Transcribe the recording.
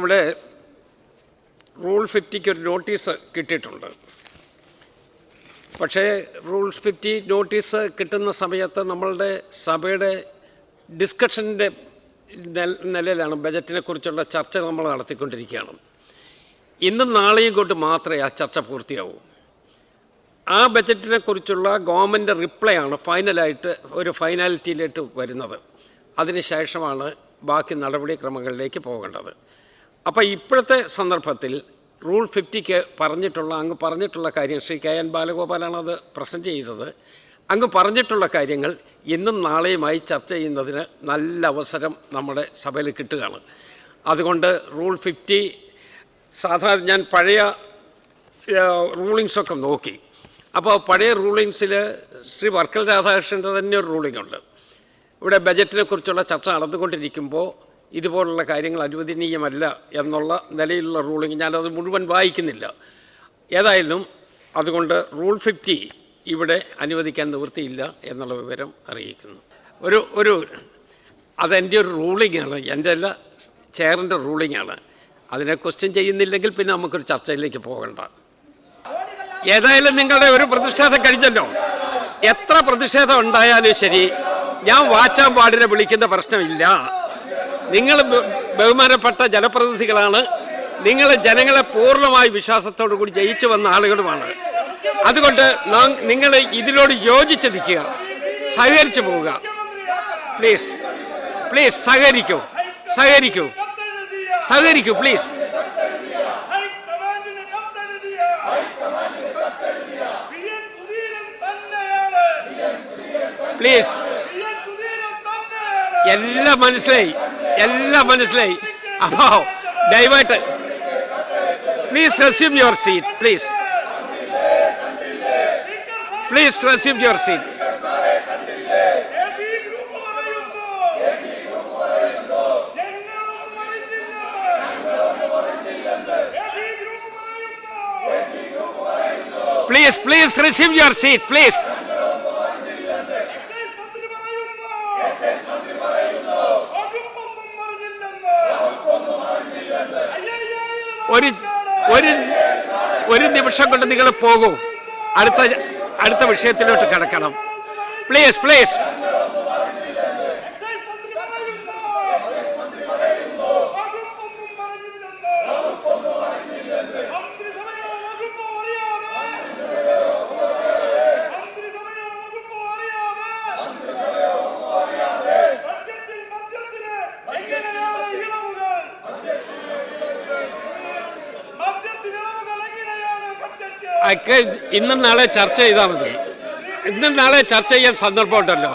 ഇവിടെ റൂൾ 50ക്ക് ഒരു നോട്ടീസ് കിട്ടിയിട്ടുണ്ട്. പക്ഷേ റൂൾ 50 നോട്ടീസ് കിട്ടുന്ന സമയത്ത് നമ്മളുടെ സഭയുടെ ഡിസ്കഷൻ്റെ നിലയിലാണ് ബജറ്റിനെ കുറിച്ചുള്ള ചർച്ച നമ്മൾ നടത്തിക്കൊണ്ടിരിക്കുകയാണ്. ഇന്നും നാളെയും കൊണ്ട് മാത്രമേ ആ ചർച്ച പൂർത്തിയാവൂ. ആ ബജറ്റിനെ കുറിച്ചുള്ള ഗവൺമെൻറ് റിപ്ലൈ ആണ് ഫൈനലായിട്ട് ഒരു ഫൈനാലിറ്റിയിലേക്ക് വരുന്നത്. അതിനുശേഷമാണ് ബാക്കി നടപടിക്രമങ്ങളിലേക്ക് പോകേണ്ടത്. അപ്പോൾ ഇപ്പോഴത്തെ സന്ദർഭത്തിൽ റൂൾ 50ക്ക് അങ്ങ് പറഞ്ഞിട്ടുള്ള കാര്യം ശ്രീ കെ എൻ ബാലഗോപാലാണ് അത് പ്രസൻറ്റ് ചെയ്തത്. അങ്ങ് പറഞ്ഞിട്ടുള്ള കാര്യങ്ങൾ ഇന്നും നാളെയുമായി ചർച്ച ചെയ്യുന്നതിന് നല്ല അവസരം നമ്മുടെ സഭയിൽ കിട്ടുകയാണ്. അതുകൊണ്ട് റൂൾ 50 സാധാരണ ഞാൻ പഴയ റൂളിങ്സൊക്കെ നോക്കി. അപ്പോൾ പഴയ റൂളിങ്സിൽ ശ്രീ വർക്കൽ രാധാകൃഷ്ണൻ്റെ തന്നെ ഒരു റൂളിംഗ് ഉണ്ട്. ഇവിടെ ബജറ്റിനെ കുറിച്ചുള്ള ചർച്ച നടന്നുകൊണ്ടിരിക്കുമ്പോൾ ഇതുപോലുള്ള കാര്യങ്ങൾ അനുവദനീയമല്ല എന്നുള്ള നിലയിലുള്ള റൂളിംഗ് ഞാനത് മുഴുവൻ വായിക്കുന്നില്ല. ഏതായാലും അതുകൊണ്ട് റൂൾ 50 ഇവിടെ അനുവദിക്കാൻ നിവൃത്തിയില്ല എന്നുള്ള വിവരം അറിയിക്കുന്നു. അതെൻ്റെ ഒരു റൂളിംഗാണ്, എൻ്റെ അല്ല, ചെയറിൻ്റെ റൂളിംഗാണ്. അതിനെ ക്വസ്റ്റ്യൻ ചെയ്യുന്നില്ലെങ്കിൽ പിന്നെ നമുക്കൊരു ചർച്ചയിലേക്ക് പോകണ്ട. ഏതായാലും നിങ്ങളുടെ ഒരു പ്രതിഷേധം കഴിഞ്ഞല്ലോ. എത്ര പ്രതിഷേധം ഉണ്ടായാലും ശരി, ഞാൻ വാച്ചാൻ പാടിനെ വിളിക്കുന്ന പ്രശ്നമില്ല. നിങ്ങൾ ബഹുമാനപ്പെട്ട ജനപ്രതിനിധികളാണ്. നിങ്ങൾ ജനങ്ങളെ പൂർണ്ണമായ വിശ്വാസത്തോടു കൂടി ജയിച്ചു വന്ന ആളുകളുമാണ്. അതുകൊണ്ട് നിങ്ങൾ ഇതിനോട് യോജിച്ച് നിൽക്കുക, സഹകരിച്ചു പോവുക. പ്ലീസ് സഹകരിക്കൂ പ്ലീസ്. എല്ലാം മനസ്സിലായി. അപ്പോൾ ദയവായിട്ട് please resume your seat. Please resume your seat. Please resume your seat, please. ഒരു നിമിഷം കൊണ്ട് നിങ്ങൾ പോകൂ. അടുത്ത വിഷയത്തിലോട്ട് കിടക്കണം. പ്ലീസ്. ഇന്നും നാളെ ചർച്ച ചെയ്താൽ മതി. ഇന്നും നാളെ ചർച്ച ചെയ്യാൻ സന്ദർഭമുണ്ടല്ലോ.